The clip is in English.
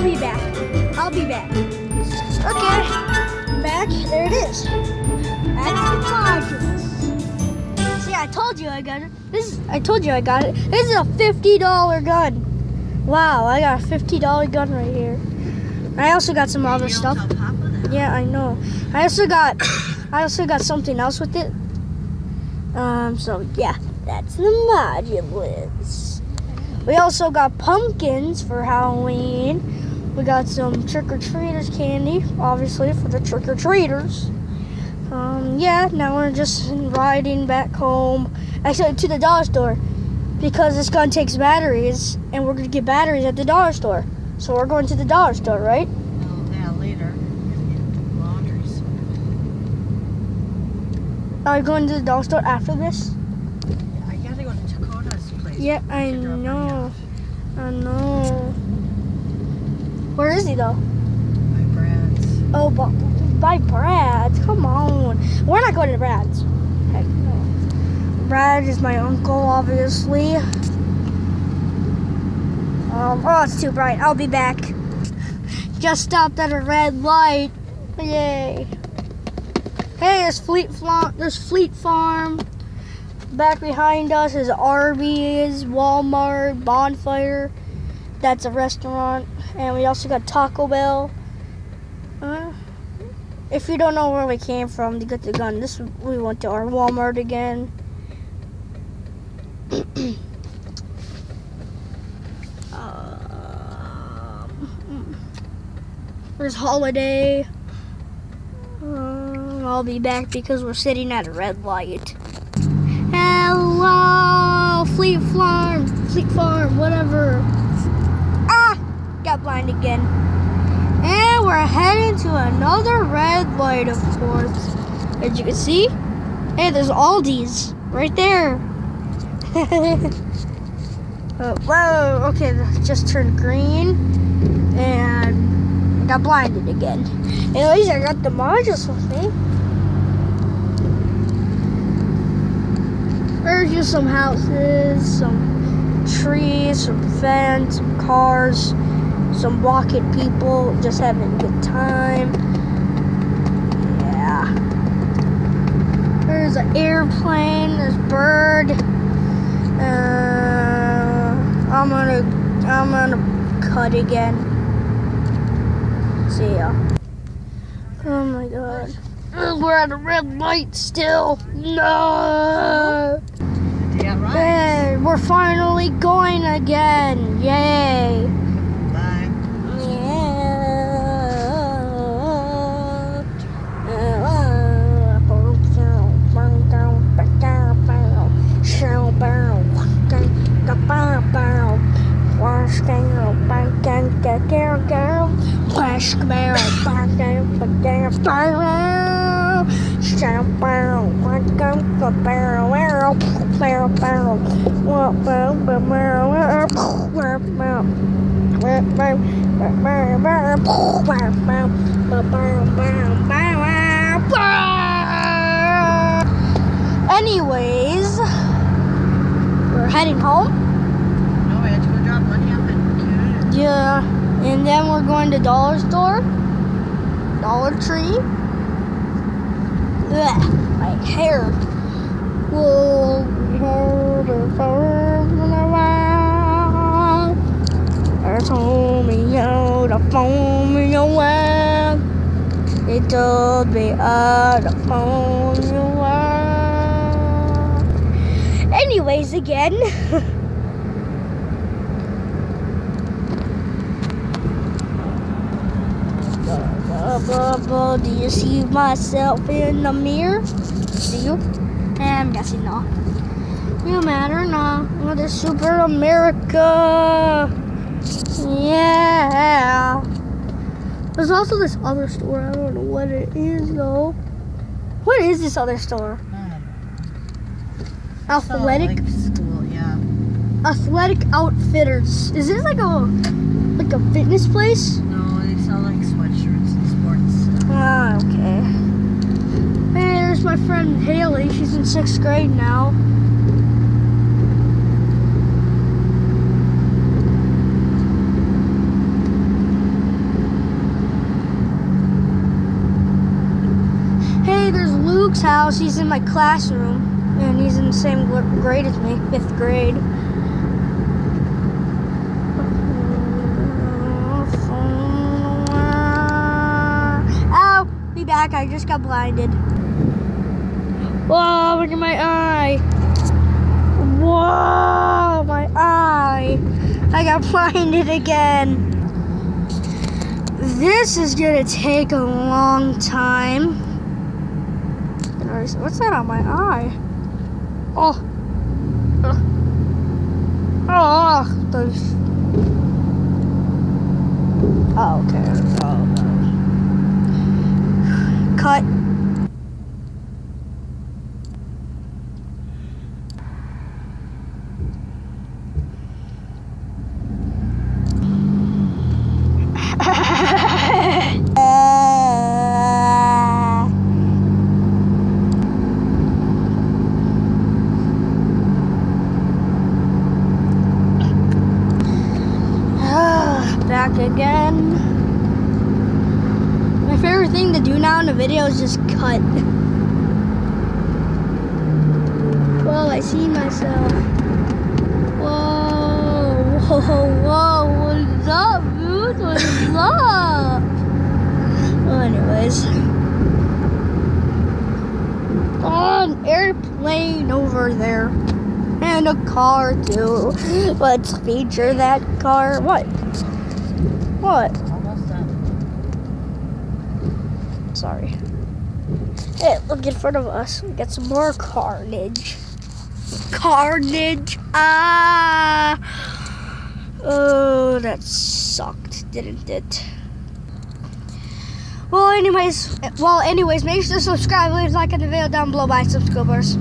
I'll be back. I'll be back. Okay, back. There it is. That's the modules. See, I told you I got it. I told you I got it. This is a $50 gun. Wow, I got a $50 gun right here. I also got some other stuff. Yeah, I know. I also got something else with it. So yeah, that's the modules. We also got pumpkins for Halloween. We got some trick-or-treaters candy, obviously, for the trick-or-treaters. Yeah, now we're just riding back home. Actually, to the dollar store. Because this gun takes batteries, and we're going to get batteries at the dollar store. So we're going to the dollar store, right? Well, yeah, later. Laundries. Are you going to the dollar store after this? Yeah, I gotta go to Dakota's place. Yeah, I know. I know. Where is he though? My Brad's. Oh, by Brad's. Come on. We're not going to Brad's. Heck no. Brad is my uncle, obviously. Oh, it's too bright. I'll be back. Just stopped at a red light. Yay. Hey, there's Fleet Farm. Back behind us is Arby's, Walmart, Bonfire. That's a restaurant. And we also got Taco Bell. If you don't know where we came from to get the gun, we went to our Walmart again. There's Holiday. I'll be back because we're sitting at a red light. Hello, Fleet Farm, whatever. Got blind again. And we're heading to another red light, of course. As you can see, hey, there's Aldi's right there. Whoa, okay, that just turned green. And I got blinded again. Anyways, I got the modules with me. There's just some houses, some trees, some fence, some cars, some walking people just having a good time. Yeah. There's an airplane, there's a bird. I'm gonna cut again. See ya. Oh my god. We're at a red light still. No. Yeah, right. Hey, we're finally going again. Yay. Bye. Anyways, we're heading home. No, we had to go drop money off at Canada. Yeah, and then we're going to Dollar Store, Dollar Tree. Ugh, my hair. Whoa, they told me how to phone me away. They told me how to phone me away. Anyways, again. Do you see myself in the mirror? See you? I'm guessing not. No matter now. Well, the Super America. Yeah. There's also this other store. I don't know what it is though. What is this other store? Athletic. Like school, yeah. Athletic Outfitters. Is this like a fitness place? No, they sell like sweatshirts and sports stuff. Ah, okay. Hey, there's my friend Haley. She's in 6th grade now. Luke's house. He's in my classroom, and he's in the same grade as me, 5th grade. Ow! Be back. I just got blinded. Whoa! Look at my eye. Whoa! My eye. I got blinded again. This is gonna take a long time. What's that on my eye? Oh. Oh. Oh, okay. Oh, no. Cut. Back again. My favorite thing to do now in a video is just cut. Whoa, I see myself. Whoa, whoa, whoa, what's up, dude? What's up? Well, anyways. An airplane over there. And a car too. Let's feature that car. What? What? Almost done. Sorry. Hey, look in front of us. We got some more carnage. Carnage! Ah! Oh, that sucked, didn't it? Well, anyways, make sure to subscribe, leave a like in the video down below. Bye, subscribers.